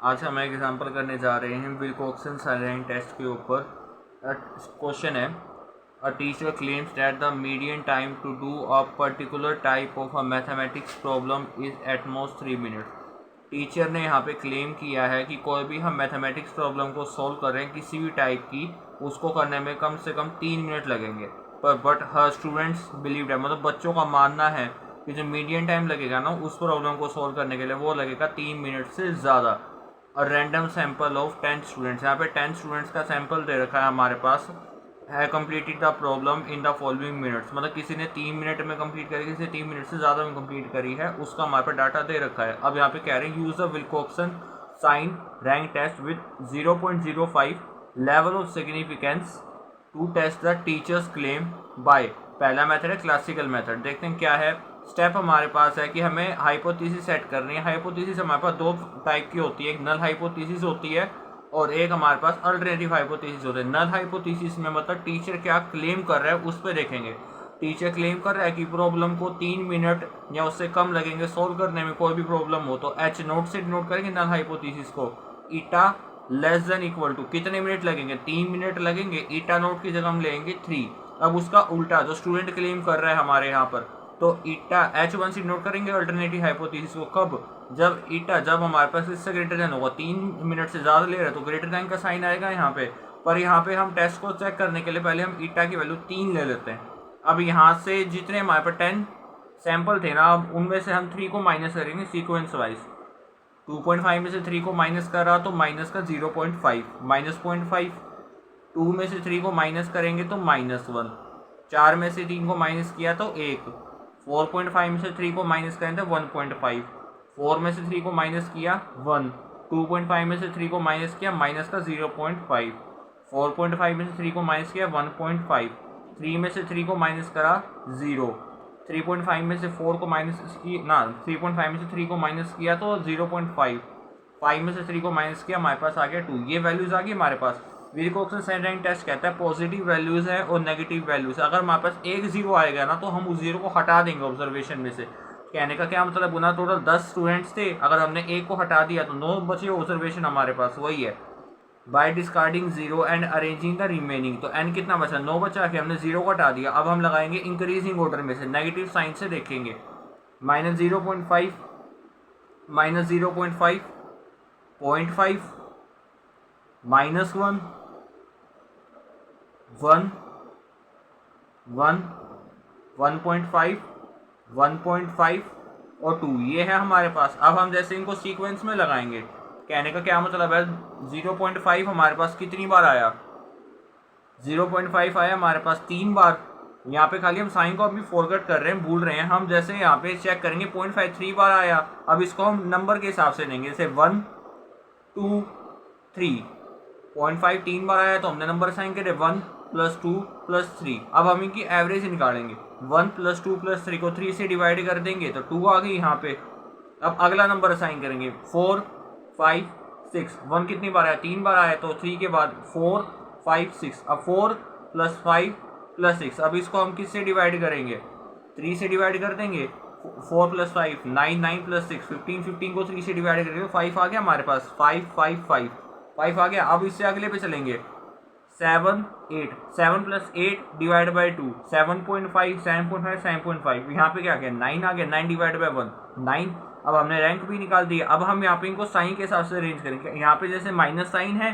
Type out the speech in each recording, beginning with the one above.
आज हम एक एग्जांपल करने जा रहे हैं विल्कोक्सन साइलेंट टेस्ट के ऊपर। क्वेश्चन है, a teacher claims that the median time to do a particular type of a mathematics problem is at most 3 minutes. Teacher ने यहाँ पे क्लेम किया है कि कोई भी हम मैथमेटिक्स प्रॉब्लम को सॉल्व कर रहे हैं किसी भी टाइप की, उसको करने में कम से कम 3 मिनट लगेंगे। पर बट हर स्टूडेंट्स बिलीव है, मतलब बच्चों का मानना है कि जो मीडियन टाइम लगेगा ना उस प्रॉब्लम को सॉल्व करने के लिए वो लगेगा 3 मिनट से ज़्यादा। और रैंडम सैंपल ऑफ 10 स्टूडेंट्स, यहाँ पे 10 स्टूडेंट्स का सैंपल दे रखा है हमारे पास, है completed the problem in the following minutes, मतलब किसी ने 3 मिनट में कंप्लीट करी, किसी ने 3 मिनट से ज़्यादा में कंप्लीट करी है, उसका हमारे पास डाटा दे रखा है। अब यहाँ पे कह रहे हैं use the Wilcoxon signed rank test with 0.05 level of significance to test the teachers claim by. पहला मेथड है क्लासिकल मेथड। देखते हैं क्या है। स्टेप हमारे पास है कि हमें हाइपोथेसिस सेट करनी है। हाइपोथेसिस हमारे पास दो टाइप की होती है, एक नल हाइपोथेसिस होती है और एक हमारे पास अल्टरनेटिव हाइपोथेसिस होते हैं। नल हाइपोथेसिस में मतलब टीचर क्या क्लेम कर रहा है उस पर देखेंगे। टीचर क्लेम कर रहा है कि प्रॉब्लम को 3 मिनट या उससे कम लगेंगे सॉल्व करने में, कोई भी प्रॉब्लम हो तो एच नोट से डिनोट करेंगे नल हाइपोथेसिस को। ईटा लेस देन इक्वल टू कितने मिनट लगेंगे, 3 मिनट लगेंगे। ईटा नोट की जगह हम लेंगे 3। अब उसका उल्टा जो स्टूडेंट क्लेम कर रहा है हमारे यहाँ पर, तो ईटा H1 से नोट करेंगे अल्टरनेटिव हाइपोथेसिस को। कब, जब ईटा जब हमारे पास इससे ग्रेटर देन होगा, 3 मिनट से ज़्यादा ले रहे हैं तो ग्रेटर देन का साइन आएगा यहाँ पे। पर यहाँ पे हम टेस्ट को चेक करने के लिए पहले हम ईटा की वैल्यू 3 ले लेते हैं। अब यहाँ से जितने हमारे पास 10 सैंपल थे ना, अब उनमें से हम 3 को माइनस करेंगे सीक्वेंस वाइज। 2.5 में से 3 को माइनस करा तो माइनस का 0.5 माइनस 0.5। 2 में से 3 को माइनस करेंगे तो -1। 4 में से 3 को माइनस किया तो 1। 4.5 में से 3 को माइनस करें तो 1.5। 4 में से 3 को माइनस किया 1। 2.5 में से 3 को माइनस किया माइनस का 0.5। 4.5 में से 3 को माइनस किया 1.5। 3 में से 3 को माइनस करा 0। 3.5 में से 4 को माइनस की ना 3.5 में से 3 को माइनस किया तो 0.5। 5 में से 3 को माइनस किया, हमारे पास आ गया 2। ये वैल्यूज आ गई हमारे पास। विल्कोक्सन साइन रैंक टेस्ट कहता है पॉजिटिव वैल्यूज है और नेगेटिव वैल्यूज। अगर हमारे पास एक जीरो आएगा ना तो हम उस जीरो को हटा देंगे ऑब्जर्वेशन में से। कहने का क्या मतलब, गुना टोटल 10 स्टूडेंट्स थे, अगर हमने एक को हटा दिया तो 9 बचे ऑब्जर्वेशन हमारे पास, वही है। By discarding zero and arranging the remaining, तो एन कितना बचा, 9 बचा के हमने जीरो को हटा दिया। अब हम लगाएंगे इंक्रीजिंग ऑर्डर में से, नेगेटिव साइन से देखेंगे। -0.5 -0.5 0.5 -1 1 1 1.5 1.5 और 2, ये है हमारे पास। अब हम जैसे इनको सीक्वेंस में लगाएंगे, कहने का क्या मतलब है, 0.5 हमारे पास कितनी बार आया, 0.5 आया हमारे पास 3 बार। यहाँ पे खाली हम साइन को अभी फॉरगेट कर रहे हैं, भूल रहे हैं हम। जैसे यहाँ पे चेक करेंगे 0.5 3 बार आया, अब इसको हम नंबर के हिसाब से लेंगे, जैसे 1 2 3। 0.5 3 बार आया तो हमने नंबर साइन करे 1 + 2 + 3। अब हम इनकी एवरेज निकालेंगे, 1 + 2 + 3 को 3 से डिवाइड कर देंगे तो 2 आ गई यहाँ पे। अब अगला नंबर साइन करेंगे 4 5 6। 1 कितनी बार आया, 3 बार आया, तो 3 के बाद 4 5 6। अब 4 + 5 + 6, अब इसको हम किससे डिवाइड करेंगे, 3 से डिवाइड कर देंगे। 4 + 5 9 9 + 6 15 15 को 3 से डिवाइड करेंगे, 5 आ गया हमारे पास, 5 5 5 5 आ गया। अब इससे अगले पे चलेंगे, 7 8 7 + 8 डिवाइड बाई 2 7.5 7.5 7.5। यहाँ पे क्या गया, 9 आ गया, 9 डिवाइड बाई 1 9। अब हमने रैंक भी निकाल दिया। अब हम यहाँ पे इनको साइन के हिसाब से अरेंज करेंगे। यहाँ पे जैसे माइनस साइन है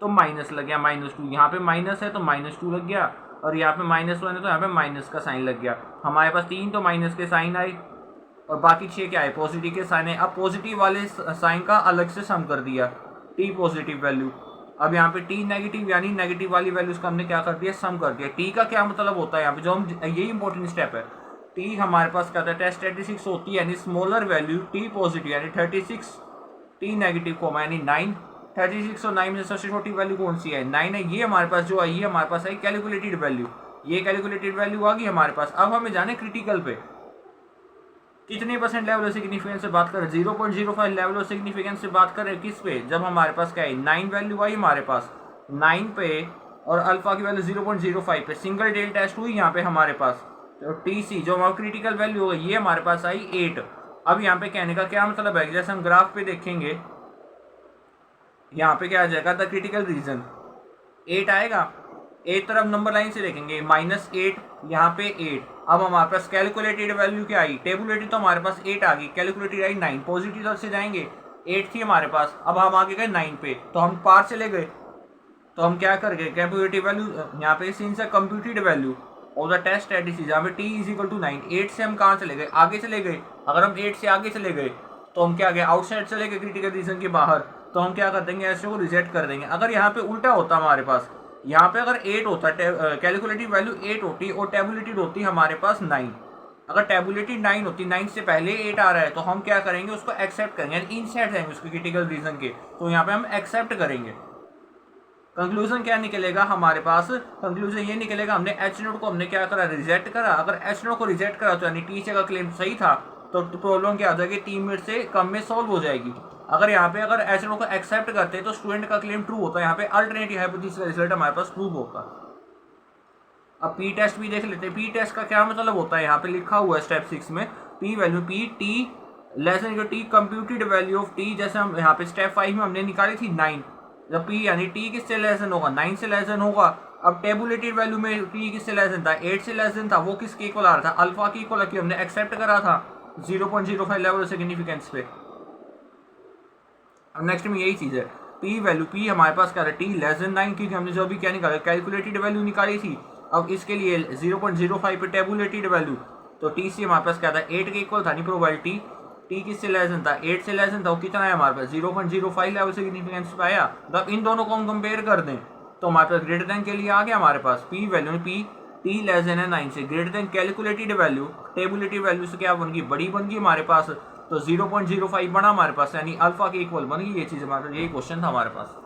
तो माइनस लग गया -2, यहाँ पे माइनस है तो -2 लग गया, और यहाँ पे -1 है तो यहाँ पे माइनस का साइन लग गया। हमारे पास 3 तो माइनस के साइन आए और बाकी 6 क्या है, पॉजिटिव के साइन है। अब पॉजिटिव वाले साइन का अलग से सम कर दिया, टी पॉजिटिव वैल्यू। अब यहाँ पे टी नेगेटिव, यानी नेगेटिव वाली वैल्यूज का हमने क्या कर दिया, सम कर दिया। टी का क्या मतलब होता है यहाँ पे, जो हम यही इंपॉर्टेंट स्टेप है। टी हमारे पास क्या था, टेस्ट 36 होती है, यानी स्मॉलर वैल्यू टी पॉजिटिव यानी 36, टी नेगेटिव को यानी 9। 36 और 9 में सबसे छोटी वैल्यू कौन सी है, 9 है। ये हमारे पास जो आई है, हमारे पास आई कैलकुलेटेड वैल्यू, ये कैलकुलेटेड वैल्यू आ गई हमारे पास। अब हमें जाने क्रिटिकल पे कितने % लेवल ऑफ सिग्निफिकेंस से बात करें, 0.05 लेवल ऑफ सिग्निफिकेंस से बात करें किस पे, जब हमारे पास क्या है 9 वैल्यू आई हमारे पास 9 पे, और अल्फा की वैल्यू 0.05 पे, सिंगल डेल टेस्ट हुई यहाँ पे हमारे पास। तो टीसी जो हमारा क्रिटिकल वैल्यू होगा ये हमारे पास आई 8। अब यहाँ पे कहने का क्या मतलब है, जैसे हम ग्राफ पे देखेंगे यहाँ पे क्या आ जाएगा, द क्रिटिकल रीजन 8 आएगा, 8 तरफ नंबर लाइन से देखेंगे -8, यहाँ पे 8। अब हमारे पास कैलकुलेटेड वैल्यू क्या आई, टेबुलेटेड तो हमारे पास 8 आ गई, कैलकुलेटेड आई 9, पॉजिटिव तरफ से जाएंगे 8 थी हमारे पास, अब हम आगे गए 9 पे, तो हम पार चले गए, तो हम क्या कर गए, कैलकुलेटेड वैल्यू यहाँ पे सिंस कंप्यूटेड वैल्यू और द टेस्ट एट यहाँ पे t इज इक्वल टू 9, 8 से हम कहाँ चले गए, आगे चले गए। अगर हम 8 से आगे चले गए तो हम क्या गए, आउटसाइड चले गए क्रिटिकल रीजन के बाहर, तो हम क्या कर देंगे, ऐसे को रिजेक्ट कर देंगे। अगर यहाँ पे उल्टा होता हमारे पास, यहाँ पे अगर 8 होता, कैलकुलेटिव वैल्यू 8 होती और टेबुलेटेड होती हमारे पास 9, अगर टेबुलेटेड 9 होती, 9 से पहले 8 आ रहा है, तो हम क्या करेंगे, उसको एक्सेप्ट करेंगे, यानी इनसाइड जाएंगे उसके क्रिटिकल रीजन के, तो यहाँ पे हम एक्सेप्ट करेंगे। कंक्लूजन क्या निकलेगा हमारे पास, कंक्लूजन ये निकलेगा, हमने एच नोट को हमने क्या करा, रिजेक्ट करा। अगर एच नोट को रिजेक्ट करा तो यानी टीचर का क्लेम सही था, तो प्रॉब्लम क्या हो जाएगी, 3 मिनट से कम में सॉल्व हो जाएगी। अगर यहाँ पे अगर एच नोट को एक्सेप्ट करते तो स्टूडेंट का क्लेम ट्रू होता है, यहाँ पे अल्टरनेटिव हाइपोथेसिस का रिजल्ट हमारे पास प्रूव होता। अब पी टेस्ट भी देख लेते हैं। पी टेस्ट का क्या मतलब होता है, यहाँ पे लिखा हुआ है स्टेप 6 में, P value P T less than T computed value of T, जैसे हम यहाँ पे स्टेप 5 में हमने निकाली थी 9, जब p यानी t किससे लेस देन होगा, 9 से लेस देन होगा। अब टेबुलेटेड वैल्यू में t किससे लेस देन था, 8 से लेस देन था, वो किसके इक्वल आ रहा था, अल्फा की इक्वल, की हमने एक्सेप्ट करा था 0.05 लेवल सिग्निफिकेंस पे। अब नेक्स्ट में यही चीज है, p वैल्यू p हमारे पास क्या है, t लेस देन 9, क्योंकि हमने जो अभी क्या निकाला, कैलकुलेटेड वैल्यू निकाली थी। अब इसके लिए 0.05 पे टेबुलेटेड वैल्यू, तो t से हमारे पास क्या था, 8 के इक्वल था, नहीं प्रोबेबिलिटी t किससे लेस देन था, 8 से लेस देन था, वो कितना है हमारे पास 0.05 लेवल सिग्निफिकेंस पे आया। तो अब इन दोनों को हम कंपेयर कर दें तो हमारे पास ग्रेटर देन के लिए आ गया हमारे पास p वैल्यू में p t लेस देन है 9 से, greater than calculated value tabulated value से क्या बन गई, बड़ी बन गई हमारे पास, तो 0.05 बना हमारे पास, यानी अल्फा के इक्वल बन गई ये चीज हमारे पास। यही क्वेश्चन था हमारे पास।